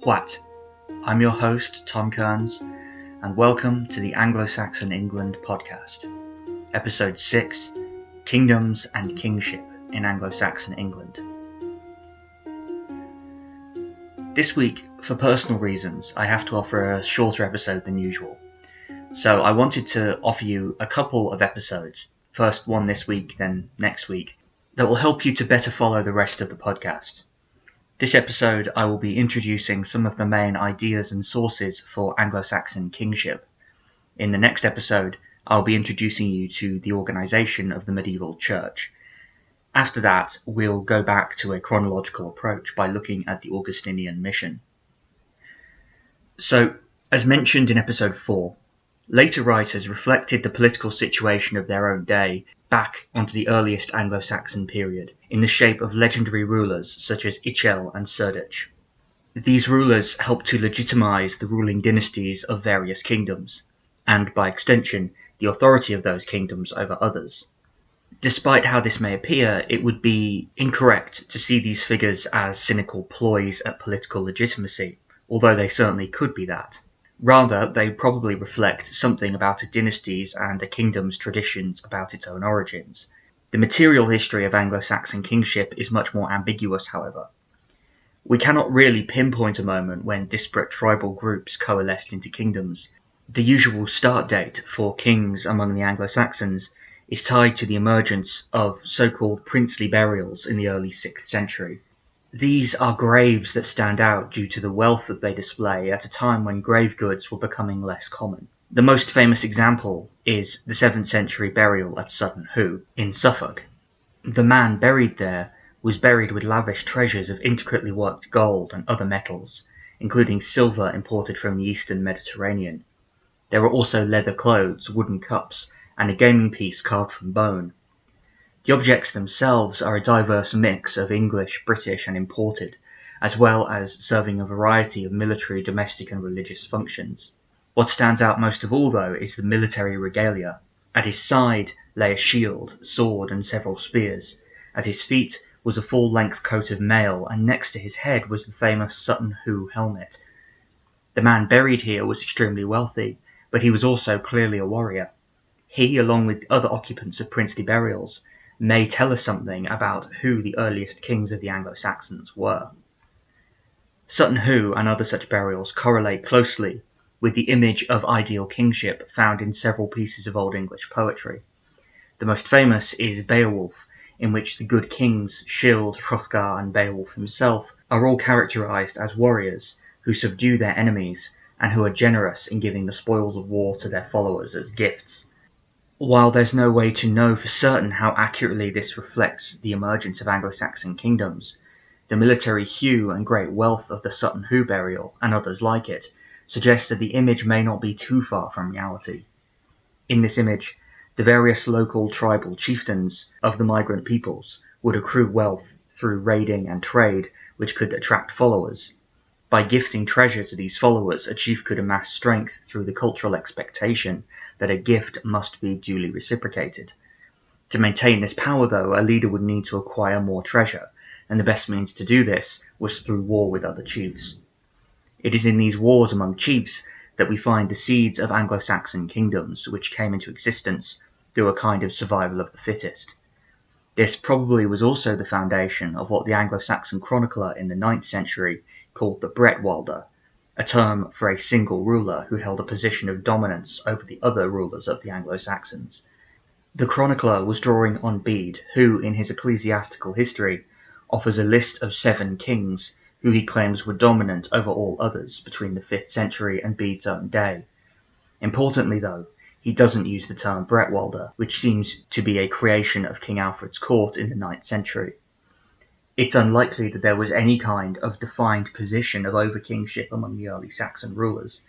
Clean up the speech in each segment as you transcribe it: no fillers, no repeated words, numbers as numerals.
What? I'm your host, Tom Kearns, and welcome to the Anglo-Saxon England podcast, Episode 6, Kingdoms and Kingship in Anglo-Saxon England. This week, for personal reasons, I have to offer a shorter episode than usual. So I wanted to offer you a couple of episodes, first one this week, then next week, that will help you to better follow the rest of the podcast. This episode, I will be introducing some of the main ideas and sources for Anglo-Saxon kingship. In the next episode, I'll be introducing you to the organisation of the medieval church. After that, we'll go back to a chronological approach by looking at the Augustinian mission. So, as mentioned in episode 4, later writers reflected the political situation of their own day back onto the earliest Anglo-Saxon period, in the shape of legendary rulers such as Ichel and Serdich. These rulers helped to legitimise the ruling dynasties of various kingdoms, and by extension, the authority of those kingdoms over others. Despite how this may appear, it would be incorrect to see these figures as cynical ploys at political legitimacy, although they certainly could be that. Rather, they probably reflect something about a dynasty's and a kingdom's traditions about its own origins. The material history of Anglo-Saxon kingship is much more ambiguous, however. We cannot really pinpoint a moment when disparate tribal groups coalesced into kingdoms. The usual start date for kings among the Anglo-Saxons is tied to the emergence of so-called princely burials in the early 6th century. These are graves that stand out due to the wealth that they display at a time when grave goods were becoming less common. The most famous example is the 7th century burial at Sutton Hoo in Suffolk. The man buried there was buried with lavish treasures of intricately worked gold and other metals, including silver imported from the eastern Mediterranean. There were also leather clothes, wooden cups, and a gaming piece carved from bone. The objects themselves are a diverse mix of English, British, and imported, as well as serving a variety of military, domestic, and religious functions. What stands out most of all, though, is the military regalia. At his side lay a shield, sword, and several spears. At his feet was a full-length coat of mail, and next to his head was the famous Sutton Hoo helmet. The man buried here was extremely wealthy, but he was also clearly a warrior. He, along with other occupants of princely burials, may tell us something about who the earliest kings of the Anglo-Saxons were. Sutton Hoo and other such burials correlate closely with the image of ideal kingship found in several pieces of Old English poetry. The most famous is Beowulf, in which the good kings Scyld, Hrothgar, and Beowulf himself are all characterized as warriors who subdue their enemies and who are generous in giving the spoils of war to their followers as gifts. While there's no way to know for certain how accurately this reflects the emergence of Anglo-Saxon kingdoms, the military hue and great wealth of the Sutton Hoo burial, and others like it, suggest that the image may not be too far from reality. In this image, the various local tribal chieftains of the migrant peoples would accrue wealth through raiding and trade, which could attract followers. By gifting treasure to these followers, a chief could amass strength through the cultural expectation that a gift must be duly reciprocated. To maintain this power, though, a leader would need to acquire more treasure, and the best means to do this was through war with other chiefs. It is in these wars among chiefs that we find the seeds of Anglo-Saxon kingdoms, which came into existence through a kind of survival of the fittest. This probably was also the foundation of what the Anglo-Saxon chronicler in the 9th century called the Bretwalda, a term for a single ruler who held a position of dominance over the other rulers of the Anglo-Saxons. The chronicler was drawing on Bede, who, in his ecclesiastical history, offers a list of 7 kings who he claims were dominant over all others between the 5th century and Bede's own day. Importantly, though, he doesn't use the term Bretwalda, which seems to be a creation of King Alfred's court in the 9th century. It's unlikely that there was any kind of defined position of overkingship among the early Saxon rulers,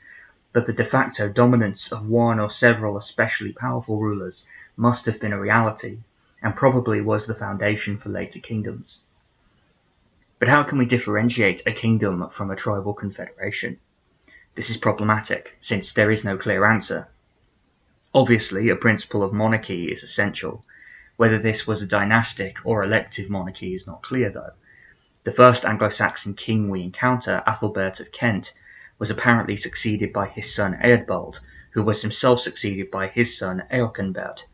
but the de facto dominance of one or several especially powerful rulers must have been a reality, and probably was the foundation for later kingdoms. But how can we differentiate a kingdom from a tribal confederation? This is problematic, since there is no clear answer. Obviously, a principle of monarchy is essential. Whether this was a dynastic or elective monarchy is not clear, though. The first Anglo-Saxon king we encounter, Athelbert of Kent, was apparently succeeded by his son Eadbald, who was himself succeeded by his son Eocenbert.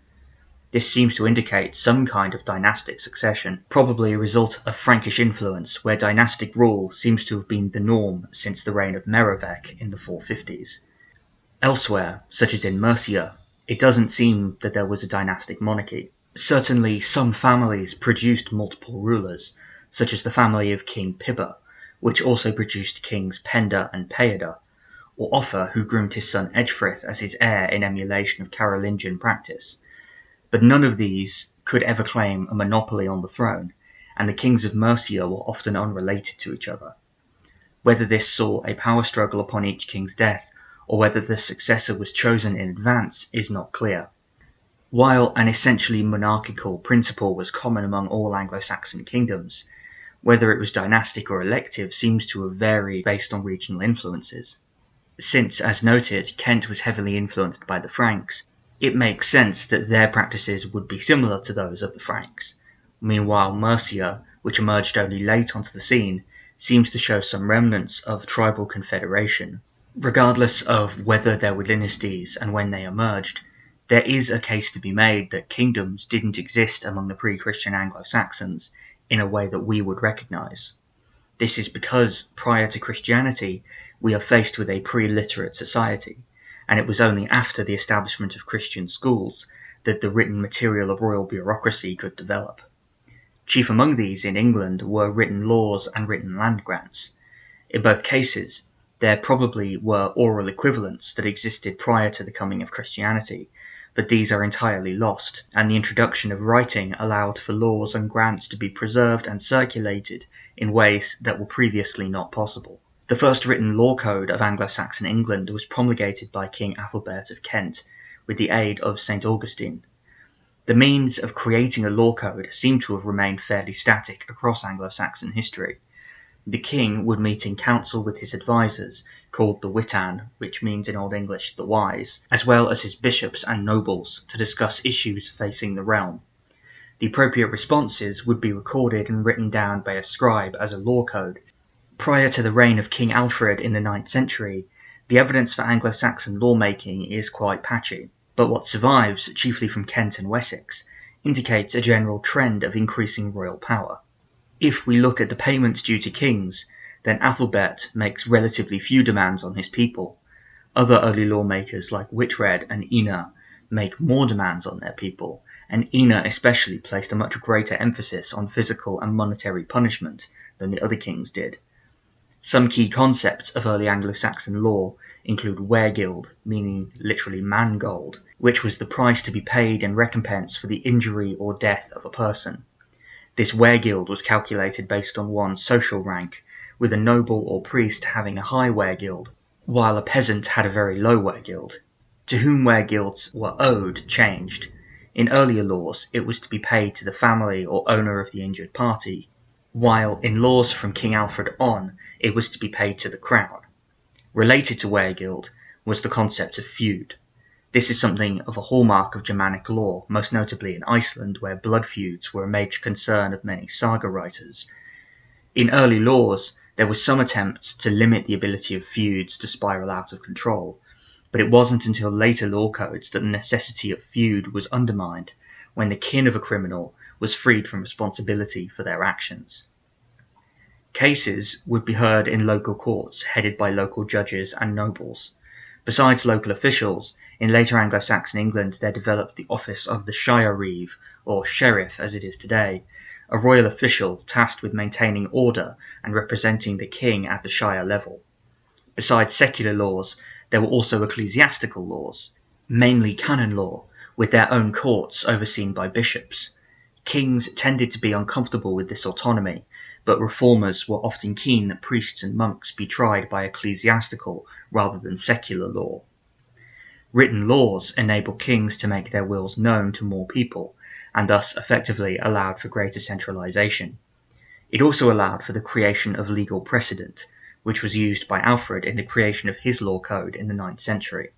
This seems to indicate some kind of dynastic succession, probably a result of Frankish influence, where dynastic rule seems to have been the norm since the reign of Merovech in the 450s. Elsewhere, such as in Mercia, it doesn't seem that there was a dynastic monarchy. Certainly some families produced multiple rulers, such as the family of King Pibba, which also produced kings Penda and Peada, or Offa, who groomed his son Edgefrith as his heir in emulation of Carolingian practice. But none of these could ever claim a monopoly on the throne, and the kings of Mercia were often unrelated to each other. Whether this saw a power struggle upon each king's death, or whether the successor was chosen in advance, is not clear. While an essentially monarchical principle was common among all Anglo-Saxon kingdoms, whether it was dynastic or elective seems to have varied based on regional influences. Since, as noted, Kent was heavily influenced by the Franks, it makes sense that their practices would be similar to those of the Franks. Meanwhile, Mercia, which emerged only late onto the scene, seems to show some remnants of tribal confederation. Regardless of whether there were dynasties and when they emerged, there is a case to be made that kingdoms didn't exist among the pre-Christian Anglo-Saxons in a way that we would recognise. This is because, prior to Christianity, we are faced with a pre-literate society, and it was only after the establishment of Christian schools that the written material of royal bureaucracy could develop. Chief among these in England were written laws and written land grants. In both cases, there probably were oral equivalents that existed prior to the coming of Christianity, but these are entirely lost, and the introduction of writing allowed for laws and grants to be preserved and circulated in ways that were previously not possible. The first written law code of Anglo-Saxon England was promulgated by King Athelbert of Kent, with the aid of St. Augustine. The means of creating a law code seem to have remained fairly static across Anglo-Saxon history. The king would meet in council with his advisors, called the Witan, which means in Old English the wise, as well as his bishops and nobles, to discuss issues facing the realm. The appropriate responses would be recorded and written down by a scribe as a law code. Prior to the reign of King Alfred in the 9th century, the evidence for Anglo-Saxon lawmaking is quite patchy, but what survives, chiefly from Kent and Wessex, indicates a general trend of increasing royal power. If we look at the payments due to kings, then Athelbert makes relatively few demands on his people. Other early lawmakers like Whitred and Ina make more demands on their people, and Ina especially placed a much greater emphasis on physical and monetary punishment than the other kings did. Some key concepts of early Anglo-Saxon law include weregild, meaning literally mangold, which was the price to be paid in recompense for the injury or death of a person. This weregild was calculated based on one's social rank, with a noble or priest having a high weregild, while a peasant had a very low weregild. To whom weregilds were owed changed. In earlier laws, it was to be paid to the family or owner of the injured party, while in laws from King Alfred on, it was to be paid to the crown. Related to weregild was the concept of feud. This is something of a hallmark of Germanic law, most notably in Iceland, where blood feuds were a major concern of many saga writers. In early laws, there were some attempts to limit the ability of feuds to spiral out of control, but it wasn't until later law codes that the necessity of feud was undermined, when the kin of a criminal was freed from responsibility for their actions. Cases would be heard in local courts, headed by local judges and nobles. Besides local officials, in later Anglo-Saxon England there developed the office of the shire reeve, or sheriff as it is today, a royal official tasked with maintaining order and representing the king at the shire level. Besides secular laws, there were also ecclesiastical laws, mainly canon law, with their own courts overseen by bishops. Kings tended to be uncomfortable with this autonomy, but reformers were often keen that priests and monks be tried by ecclesiastical rather than secular law. Written laws enabled kings to make their wills known to more people, and thus effectively allowed for greater centralization. It also allowed for the creation of legal precedent, which was used by Alfred in the creation of his law code in the 9th century.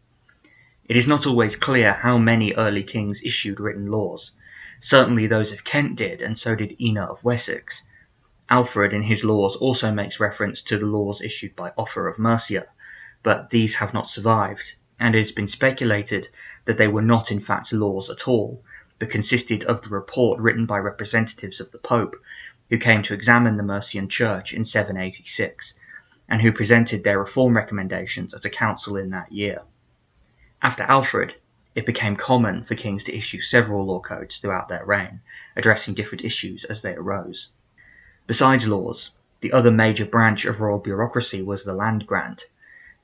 It is not always clear how many early kings issued written laws. Certainly those of Kent did, and so did Ina of Wessex. Alfred in his laws also makes reference to the laws issued by Offa of Mercia, but these have not survived, and it has been speculated that they were not in fact laws at all, but consisted of the report written by representatives of the Pope, who came to examine the Mercian Church in 786, and who presented their reform recommendations at a council in that year. After Alfred, it became common for kings to issue several law codes throughout their reign, addressing different issues as they arose. Besides laws, the other major branch of royal bureaucracy was the land grant.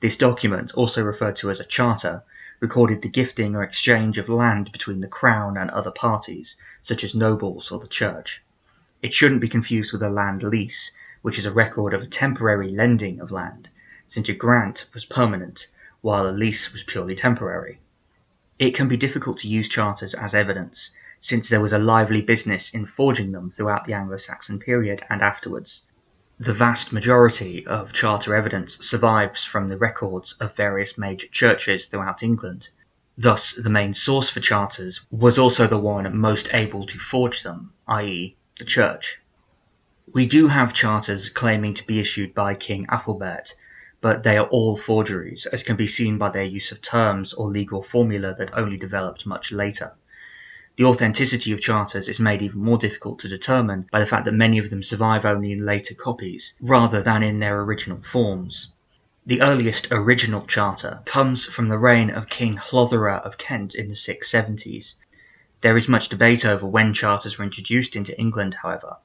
This document, also referred to as a charter, recorded the gifting or exchange of land between the crown and other parties, such as nobles or the church. It shouldn't be confused with a land lease, which is a record of a temporary lending of land, since a grant was permanent, while a lease was purely temporary. It can be difficult to use charters as evidence, since there was a lively business in forging them throughout the Anglo-Saxon period and afterwards. The vast majority of charter evidence survives from the records of various major churches throughout England. Thus, the main source for charters was also the one most able to forge them, i.e., the church. We do have charters claiming to be issued by King Athelbert, but they are all forgeries, as can be seen by their use of terms or legal formula that only developed much later. The authenticity of charters is made even more difficult to determine by the fact that many of them survive only in later copies, rather than in their original forms. The earliest original charter comes from the reign of King Hlothere of Kent in the 670s. There is much debate over when charters were introduced into England, however.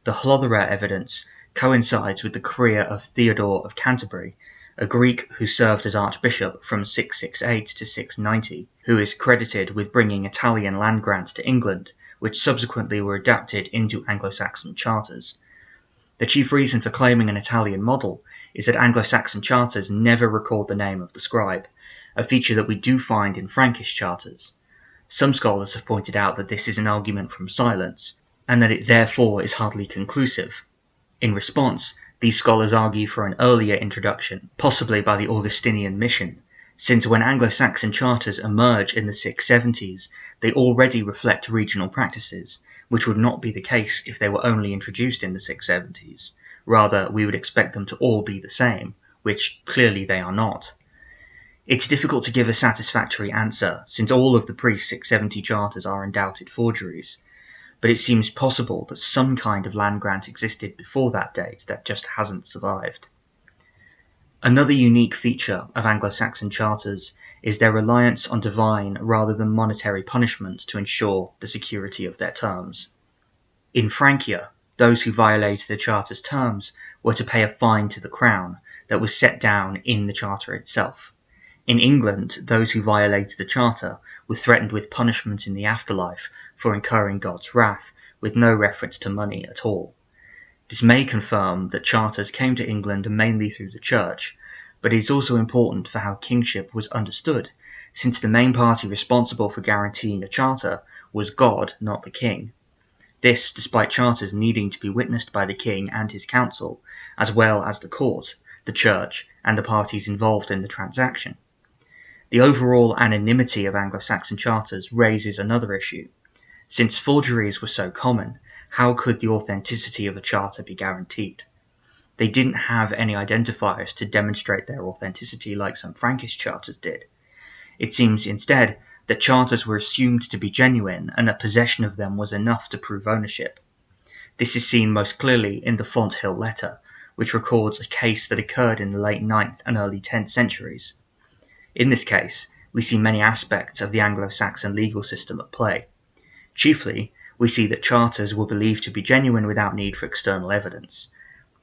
The Hlothere evidence coincides with the career of Theodore of Canterbury, a Greek who served as archbishop from 668 to 690, who is credited with bringing Italian land grants to England, which subsequently were adapted into Anglo-Saxon charters. The chief reason for claiming an Italian model is that Anglo-Saxon charters never record the name of the scribe, a feature that we do find in Frankish charters. Some scholars have pointed out that this is an argument from silence, and that it therefore is hardly conclusive. In response, these scholars argue for an earlier introduction, possibly by the Augustinian mission, since when Anglo-Saxon charters emerge in the 670s, they already reflect regional practices, which would not be the case if they were only introduced in the 670s. Rather, we would expect them to all be the same, which clearly they are not. It's difficult to give a satisfactory answer, since all of the pre-670 charters are undoubted forgeries, but it seems possible that some kind of land grant existed before that date that just hasn't survived. Another unique feature of Anglo-Saxon charters is their reliance on divine rather than monetary punishment to ensure the security of their terms. In Francia, those who violated the charter's terms were to pay a fine to the crown that was set down in the charter itself. In England, those who violated the charter were threatened with punishment in the afterlife for incurring God's wrath, with no reference to money at all. This may confirm that charters came to England mainly through the church, but it is also important for how kingship was understood, since the main party responsible for guaranteeing a charter was God, not the king. This despite charters needing to be witnessed by the king and his council, as well as the court, the church, and the parties involved in the transaction. The overall anonymity of Anglo-Saxon charters raises another issue. Since forgeries were so common, how could the authenticity of a charter be guaranteed? They didn't have any identifiers to demonstrate their authenticity like some Frankish charters did. It seems instead that charters were assumed to be genuine and that possession of them was enough to prove ownership. This is seen most clearly in the Fonthill letter, which records a case that occurred in the late 9th and early 10th centuries. In this case, we see many aspects of the Anglo-Saxon legal system at play. Chiefly, we see that charters were believed to be genuine without need for external evidence.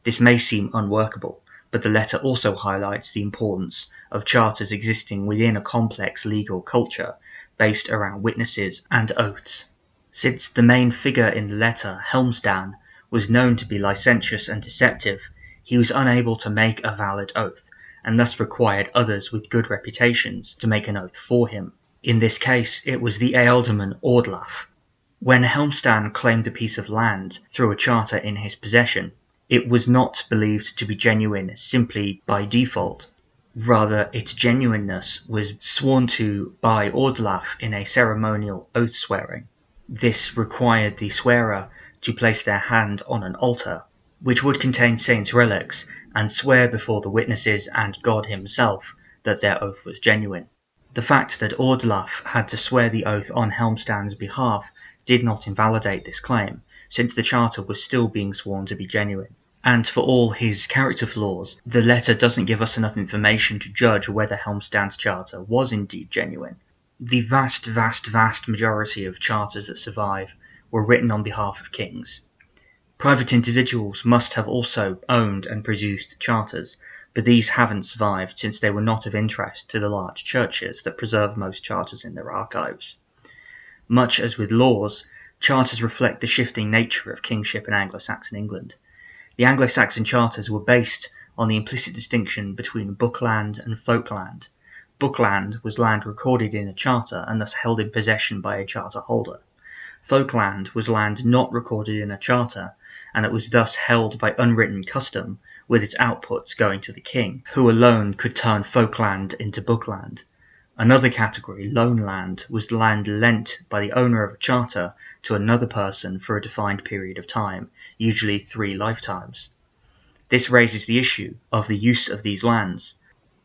This may seem unworkable, but the letter also highlights the importance of charters existing within a complex legal culture based around witnesses and oaths. Since the main figure in the letter, Helmstan, was known to be licentious and deceptive, he was unable to make a valid oath, and thus required others with good reputations to make an oath for him. In this case, it was the ealdorman Ordlaf. When Helmstan claimed a piece of land through a charter in his possession, it was not believed to be genuine simply by default. Rather, its genuineness was sworn to by Ordlaf in a ceremonial oath swearing. This required the swearer to place their hand on an altar. which would contain saints' relics, and swear before the witnesses and God himself that their oath was genuine. The fact that Ordlaf had to swear the oath on Helmstan's behalf did not invalidate this claim, since the charter was still being sworn to be genuine. And for all his character flaws, the letter doesn't give us enough information to judge whether Helmstan's charter was indeed genuine. The vast majority of charters that survive were written on behalf of kings. Private individuals must have also owned and produced charters, but these haven't survived since they were not of interest to the large churches that preserve most charters in their archives. Much as with laws, charters reflect the shifting nature of kingship in Anglo-Saxon England. The Anglo-Saxon charters were based on the implicit distinction between bookland and folkland. Bookland was land recorded in a charter and thus held in possession by a charter holder. Folkland was land not recorded in a charter, and it was thus held by unwritten custom, with its outputs going to the king, who alone could turn folkland into bookland. Another category, loan land, was land lent by the owner of a charter to another person for a defined period of time, usually 3 lifetimes. This raises the issue of the use of these lands.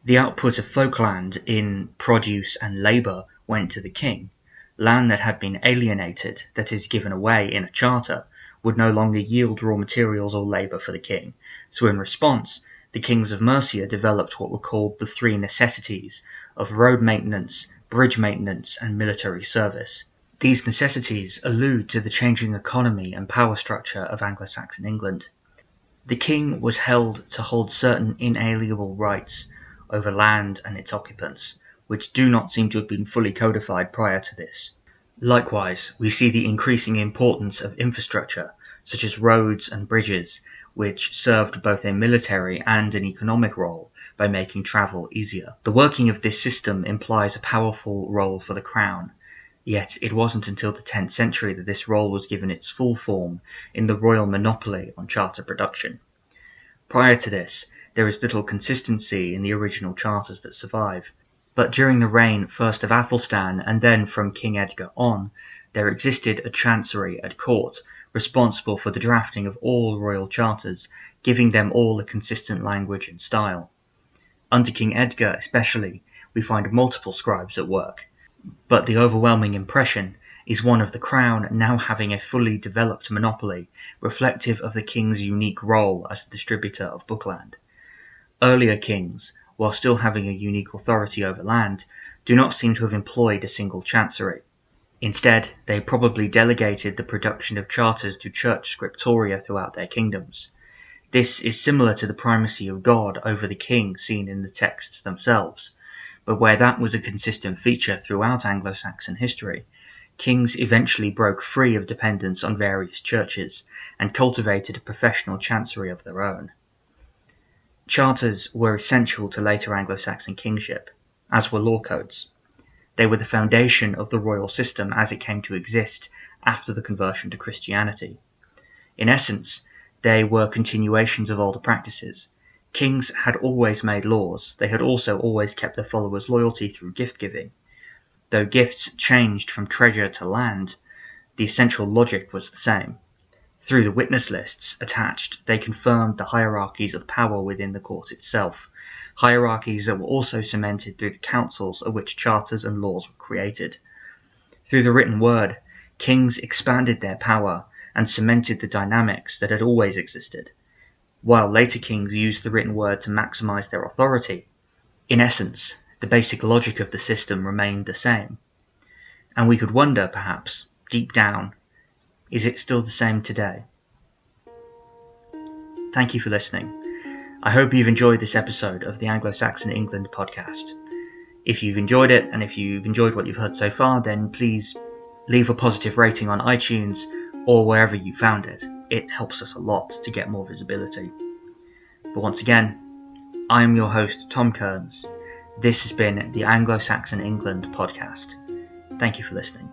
The output of folkland in produce and labour went to the king. Land that had been alienated, that is given away in a charter, would no longer yield raw materials or labour for the king, so in response, the kings of Mercia developed what were called the 3 necessities of road maintenance, bridge maintenance, and military service. These necessities allude to the changing economy and power structure of Anglo-Saxon England. The king was held to hold certain inalienable rights over land and its occupants, which do not seem to have been fully codified prior to this. Likewise, we see the increasing importance of infrastructure, such as roads and bridges, which served both a military and an economic role by making travel easier. The working of this system implies a powerful role for the crown, yet it wasn't until the 10th century that this role was given its full form in the royal monopoly on charter production. Prior to this, there is little consistency in the original charters that survive, but during the reign first of Athelstan and then from King Edgar on, there existed a chancery at court responsible for the drafting of all royal charters, giving them all a consistent language and style. Under King Edgar especially, we find multiple scribes at work, but the overwhelming impression is one of the crown now having a fully developed monopoly, reflective of the king's unique role as the distributor of bookland. Earlier kings, while still having a unique authority over land, do not seem to have employed a single chancery. Instead, they probably delegated the production of charters to church scriptoria throughout their kingdoms. This is similar to the primacy of God over the king seen in the texts themselves, but where that was a consistent feature throughout Anglo-Saxon history, kings eventually broke free of dependence on various churches and cultivated a professional chancery of their own. Charters were essential to later Anglo-Saxon kingship, as were law codes. They were the foundation of the royal system as it came to exist after the conversion to Christianity. In essence, they were continuations of older practices. Kings had always made laws, they had also always kept their followers' loyalty through gift-giving. Though gifts changed from treasure to land, the essential logic was the same. Through the witness lists attached, they confirmed the hierarchies of power within the court itself, hierarchies that were also cemented through the councils of which charters and laws were created. Through the written word, kings expanded their power and cemented the dynamics that had always existed, while later kings used the written word to maximize their authority. In essence, the basic logic of the system remained the same. And we could wonder, perhaps, deep down, is it still the same today? Thank you for listening. I hope you've enjoyed this episode of the Anglo-Saxon England podcast. If you've enjoyed it, and if you've enjoyed what you've heard so far, then please leave a positive rating on iTunes or wherever you found it. It helps us a lot to get more visibility. But once again, I am your host, Tom Kearns. This has been the Anglo-Saxon England podcast. Thank you for listening.